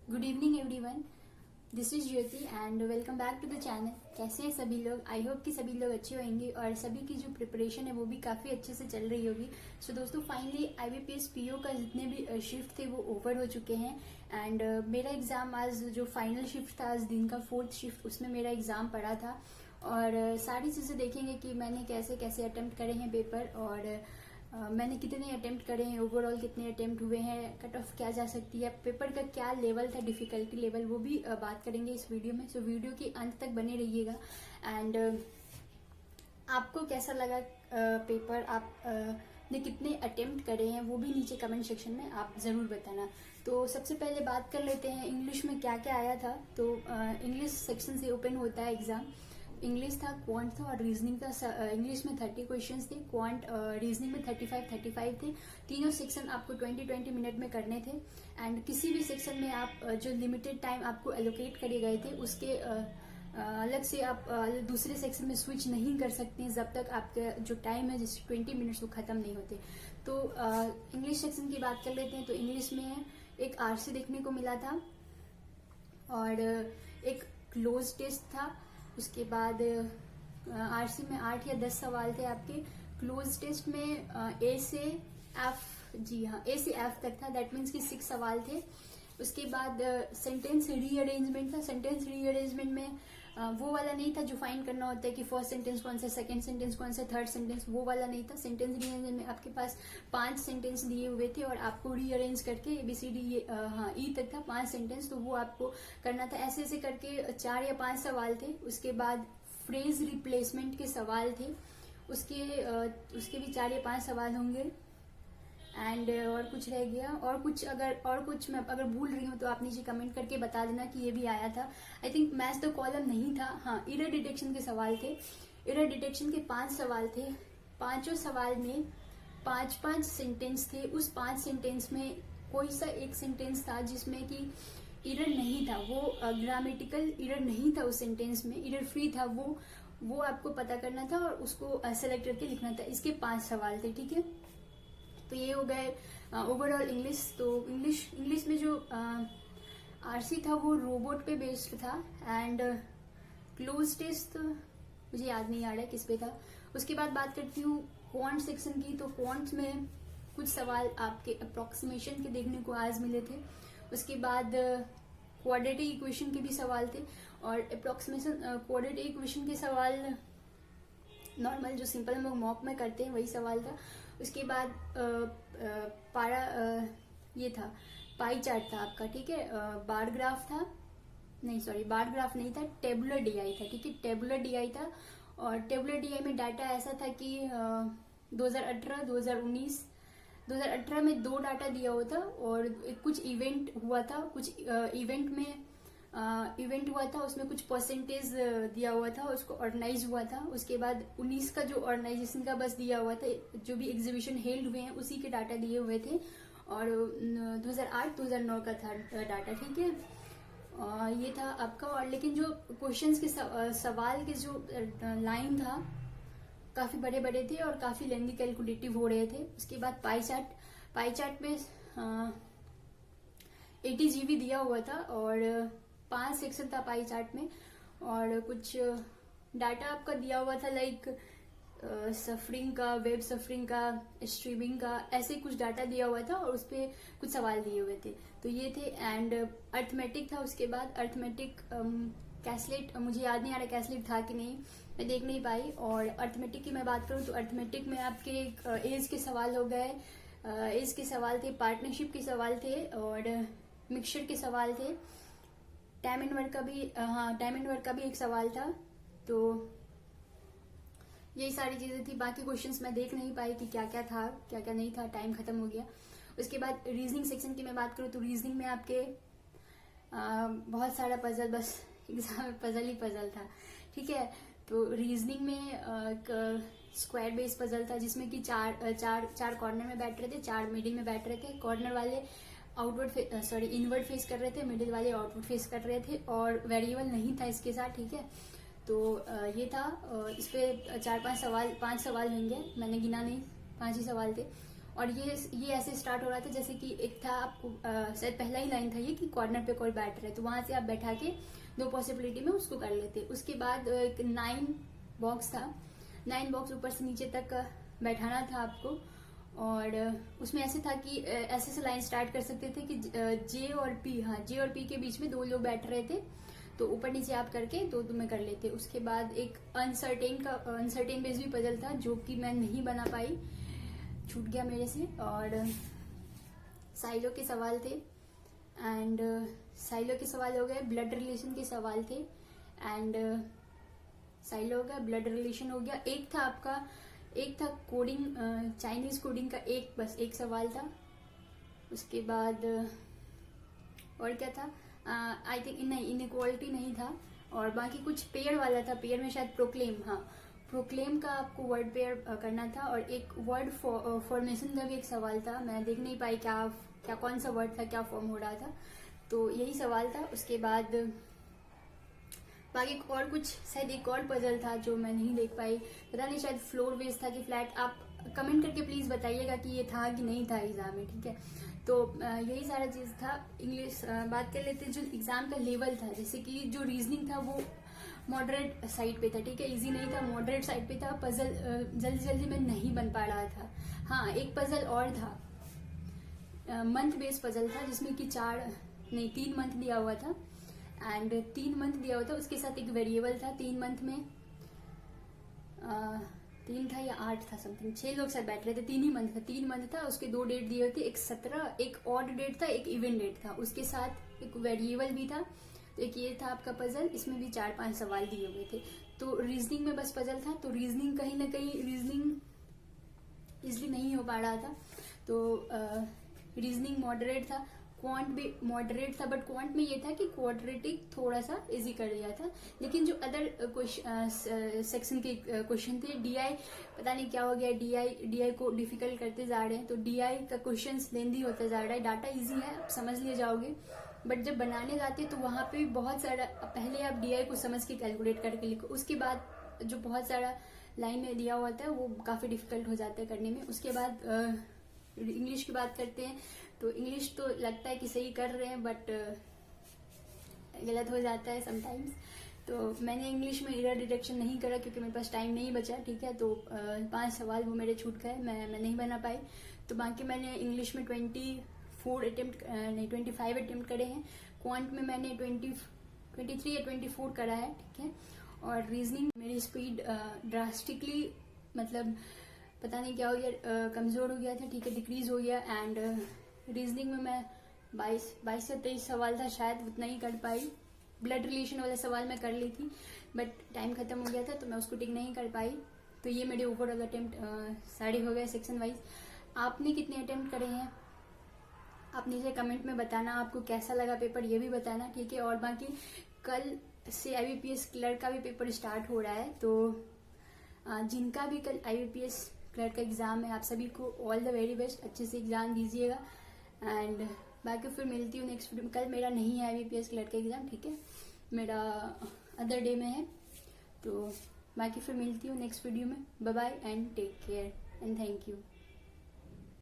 Good evening everyone, this is Jyoti and welcome back to the channel. कैसे हैं सभी लोग? आई होप कि सभी लोग अच्छे होंगे और सभी की जो प्रिपरेशन है वो भी काफ़ी अच्छे से चल रही होगी। सो दोस्तों, फाइनली IBPS PO का जितने भी शिफ्ट थे वो ओवर हो चुके हैं एंड मेरा एग्ज़ाम आज जो फाइनल शिफ्ट था, आज दिन का 4th शिफ्ट, उसमें मेरा एग्ज़ाम पड़ा था और सारी चीज़ें देखेंगे कि मैंने कैसे कैसे अटेम्प्ट करे हैं पेपर और मैंने कितने अटेम्प्ट करे हैं, ओवरऑल कितने अटेम्प्ट हुए हैं, कट ऑफ क्या जा सकती है, पेपर का क्या लेवल था, डिफिकल्टी लेवल, वो भी बात करेंगे इस वीडियो में। सो वीडियो के अंत तक बने रहिएगा एंड आपको कैसा लगा पेपर, आप ने कितने अटेम्प्ट करे हैं वो भी नीचे कमेंट सेक्शन में आप ज़रूर बताना। तो सबसे पहले बात कर लेते हैं इंग्लिश में क्या क्या आया था। तो इंग्लिश सेक्शन से ओपन होता है एग्ज़ाम। इंग्लिश था, क्वांट था और रीजनिंग था। इंग्लिश में 30 क्वेश्चंस थे, क्वांट रीजनिंग में 35 थे। तीनों सेक्शन आपको 20 मिनट में करने थे एंड किसी भी सेक्शन में आप जो लिमिटेड टाइम आपको एलोकेट करे गए थे उसके अलग से आप दूसरे सेक्शन में स्विच नहीं कर सकते हैं जब तक आपका जो टाइम है जैसे 20 मिनट्स वो खत्म नहीं होते। तो इंग्लिश सेक्शन की बात कर लेते हैं। तो इंग्लिश में एक RC देखने को मिला था और एक क्लोज टेस्ट था। उसके बाद RC में 8 या 10 सवाल थे आपके। क्लोज टेस्ट में A से F, जी हाँ, A से F तक था, दैट मीन्स कि 6 सवाल थे। उसके बाद सेंटेंस रीअरेंजमेंट था। सेंटेंस रीअरेंजमेंट में वो वाला नहीं था जो फाइंड करना होता है कि फर्स्ट सेंटेंस कौन सा, सेकंड सेंटेंस कौन सा, थर्ड सेंटेंस, वो वाला नहीं था। सेंटेंस रीअरेंजमेंट में आपके पास 5 सेंटेंस दिए हुए थे और आपको रीअरेंज करके ABCD E तक था 5 सेंटेंस, तो वो आपको करना था। ऐसे ऐसे करके 4 या 5 सवाल थे। उसके बाद फ्रेज रिप्लेसमेंट के सवाल थे, उसके भी 4 या 5 सवाल होंगे एंड और कुछ रह गया और कुछ मैं अगर भूल रही हूँ तो आप नीचे कमेंट करके बता देना कि ये भी आया था। I think match the column नहीं था। हाँ, एरर डिटेक्शन के सवाल थे। एरर डिटेक्शन के 5 सवाल थे। पांचों सवाल में 5-5 सेंटेंस थे। उस 5 सेंटेंस में कोई सा एक सेंटेंस था जिसमें कि एरर नहीं था, वो ग्रामेटिकल एरर नहीं था, उस सेंटेंस में एरर फ्री था, वो आपको पता करना था और उसको सेलेक्ट करके लिखना था। इसके 5 सवाल थे, ठीक है। तो ये हो गए ओवरऑल इंग्लिश। तो इंग्लिश में जो RC था वो रोबोट पे बेस्ड था एंड क्लोज टेस्ट मुझे याद नहीं आ रहा है किस पे था। उसके बाद बात करती हूँ क्वांट सेक्शन की। तो क्वांट में कुछ सवाल आपके अप्रोक्सीमेशन के देखने को आज मिले थे। उसके बाद क्वाड्रेटिक इक्वेशन के भी सवाल थे और अप्रोक्सीमेशन क्वाड्रेटिक इक्वेशन के सवाल नॉर्मल जो सिंपल हम लोग मॉक में करते हैं वही सवाल था। उसके बाद ये था, पाई चार्ट था आपका, ठीक है। बार ग्राफ था, नहीं सॉरी, बार ग्राफ नहीं था, टेबुलर DI था, ठीक है। टेबुलर DI था और टेबुलर DI में डाटा ऐसा था कि 2018, 2019, 2018 में 2 डाटा दिया हुआ था और कुछ इवेंट हुआ था, कुछ इवेंट हुआ था, उसमें कुछ परसेंटेज दिया हुआ था, उसको ऑर्गेनाइज हुआ था। उसके बाद 19 का जो ऑर्गेनाइजेशन का बस दिया हुआ था, जो भी एग्जीबिशन हेल्ड हुए हैं उसी के डाटा दिए हुए थे और 2008, 2009 का था डाटा, ठीक है। ये था आपका। और लेकिन जो क्वेश्चंस के सवाल के जो लाइन था काफी बड़े बड़े थे और काफी लेंदी कैलकुलेटिव हो रहे थे। उसके बाद पाई चार्ट में 80 GB दिया हुआ था और 5 सेक्शन था पाई चार्ट में और कुछ डाटा आपका दिया हुआ था लाइक सफरिंग का, वेब सफरिंग का, स्ट्रीमिंग का, ऐसे कुछ डाटा दिया हुआ था और उस पर कुछ सवाल दिए हुए थे। तो ये थे एंड अर्थमेटिक था। उसके बाद अर्थमेटिक कैसलेट, मुझे याद नहीं आ रहा कैसलेट था कि नहीं, मैं देख नहीं पाई। और अर्थमेटिक की मैं बात करूं तो अर्थमेटिक में आपके एज के सवाल हो गए, एज के सवाल थे, पार्टनरशिप के सवाल थे और मिक्सचर के सवाल थे। टाइम एंड वर्क का भी, हाँ, टाइम एंड वर्क का भी एक सवाल था। तो यही सारी चीजें थी। बाकी क्वेश्चंस मैं देख नहीं पाई कि क्या क्या था, क्या क्या नहीं था, टाइम खत्म हो गया। उसके बाद रीजनिंग सेक्शन की मैं बात करूँ तो रीजनिंग में आपके बहुत सारा पजल, बस एग्जाम में पजल ही पजल था, ठीक है। तो रीजनिंग में एक स्क्वायर बेस पजल था जिसमें कि चार कॉर्नर में बैठ रहे थे, 4 मिडिल में बैठ रहे थे। कॉर्नर वाले इनवर्ड फेस कर रहे थे, मिडिल वाले आउटवर्ड फेस कर रहे थे और वेरिएबल नहीं था इसके साथ, ठीक है। तो ये था। इस पे 4-5 सवाल, 5 सवाल होंगे, मैंने गिना नहीं, 5 ही सवाल थे। और ये ऐसे स्टार्ट हो रहा था जैसे कि एक था आपको शायद पहला ही लाइन था ये कि कॉर्नर पे कोई बैठ रहा है, तो वहां से आप बैठा के 2 पॉसिबिलिटी में उसको कर लेते। उसके बाद एक 9 बॉक्स था, 9 बॉक्स ऊपर से नीचे तक बैठाना था आपको, और उसमें ऐसे था कि ऐसे से लाइन स्टार्ट कर सकते थे कि जे और पी, हाँ जे और पी के बीच में 2 लोग बैठ रहे थे, तो ऊपर नीचे आप करके 2 में कर लेते। उसके बाद एक अनसर्टेन बेस भी पजल था जो कि मैं नहीं बना पाई, छूट गया मेरे से। और साइलो के सवाल थे, एंड साइलो के सवाल हो गए, ब्लड रिलेशन के सवाल थे, एंड साइलो हो गया, ब्लड रिलेशन हो गया। एक था कोडिंग, चाइनीज कोडिंग का बस एक सवाल था। उसके बाद और क्या था, आई थिंक नहीं, इनइक्वालिटी नहीं था, और बाकी कुछ पेयर वाला था, पेयर में शायद प्रोक्लेम, हाँ प्रोक्लेम का आपको वर्ड पेयर करना था, और एक वर्ड फॉर्मेशन का भी एक सवाल था। मैं देख नहीं पाई क्या कौन सा वर्ड था, क्या फॉर्म हो रहा था, तो यही सवाल था। उसके बाद बाकी और कुछ, शायद एक और पजल था जो मैं नहीं देख पाई, पता नहीं शायद फ्लोर बेस था कि फ्लैट। आप कमेंट करके प्लीज बताइएगा कि ये था कि नहीं था एग्जाम में, ठीक है। तो यही सारा चीज था। इंग्लिश बात कर लेते हैं, जो एग्जाम का लेवल था, जैसे कि जो रीजनिंग था वो मॉडरेट साइड पे था, ठीक है, इजी नहीं था, मॉडरेट साइड पे था। पजल जल्दी जल्दी में नहीं बन पा रहा था। हाँ एक पजल और था, मंथ बेस्ड पजल था, जिसमें कि 3 मंथ दिया हुआ था, एंड 3 मंथ दिया हुआ था, उसके साथ एक वेरिएबल था। 3 मंथ में 3 था या 8 था समथिंग, 6 लोग शायद बैठ रहे थे। 3 मंथ था, उसके 2 डेट दिए हुए थे, एक 17, एक ऑड डेट था, एक इवेंट डेट था, उसके साथ एक वेरिएबल भी था। तो एक ये था आपका पजल, इसमें भी 4-5 सवाल दिए हुए थे। तो रीजनिंग में बस पजल था, तो रीजनिंग कहीं ना कहीं इसलिए नहीं हो पा रहा था। तो रीजनिंग मॉडरेट था, क्वांट भी मॉडरेट था, बट क्वांट में ये था कि क्वाड्रेटिक थोड़ा सा इजी कर दिया था। लेकिन जो अदर सेक्शन के क्वेश्चन थे, डीआई पता नहीं क्या हो गया, डीआई को डिफिकल्ट करते जा रहे हैं, तो डीआई का क्वेश्चन लेंदी होता जा रहा है। डाटा इजी है, आप समझ लिए जाओगे, बट जब बनाने जाते हैं तो वहां पे भी बहुत सारा, पहले आप डीआई को समझ के कैलकुलेट करके लिखो, उसके बाद जो बहुत सारा लाइन में दिया हुआ था वो काफी डिफिकल्ट हो जाता है करने में। उसके बाद इंग्लिश की बात करते हैं, तो इंग्लिश तो लगता है कि सही कर रहे हैं, बट गलत हो जाता है समटाइम्स। तो मैंने इंग्लिश में एरर डिटेक्शन नहीं करा क्योंकि मेरे पास टाइम नहीं बचा, ठीक है। तो 5 सवाल वो मेरे छूट गए, मैं नहीं बना पाई। तो बाकी मैंने इंग्लिश में 25 अटेम्प्ट करे हैं। क्वांट में मैंने 23 या 24 करा है, ठीक है। और रीजनिंग मेरी स्पीड ड्रास्टिकली, मतलब पता नहीं क्या हो गया, कमजोर हो गया था, ठीक है, डिक्रीज हो गया। एंड रीजनिंग में मैं 22 या 23 सवाल था, शायद उतना ही कर पाई। ब्लड रिलेशन वाला सवाल मैं कर ली थी, बट टाइम खत्म हो गया था तो मैं उसको टिक नहीं कर पाई। तो ये मेरे ओवरऑल अटेम्प्ट सारे हो गए सेक्शन वाइज। आपने कितने अटेम्प्ट करे हैं आप नीचे कमेंट में बताना, आपको कैसा लगा पेपर ये भी बताना, ठीक है। और बाकी कल से IBPS क्लर्क का भी पेपर स्टार्ट हो रहा है, तो जिनका भी कल IBPS क्लर्क का एग्जाम है, आप सभी को ऑल द वेरी बेस्ट, अच्छे से एग्जाम दीजिएगा। एंड बाकी फिर मिलती हूँ नेक्स्ट वीडियो में। कल मेरा नहीं है IBPS क्लर्क का एग्जाम, ठीक है, मेरा अदर डे में है। तो बाकी फिर मिलती हूँ नेक्स्ट वीडियो में। Bye bye and take care and thank you.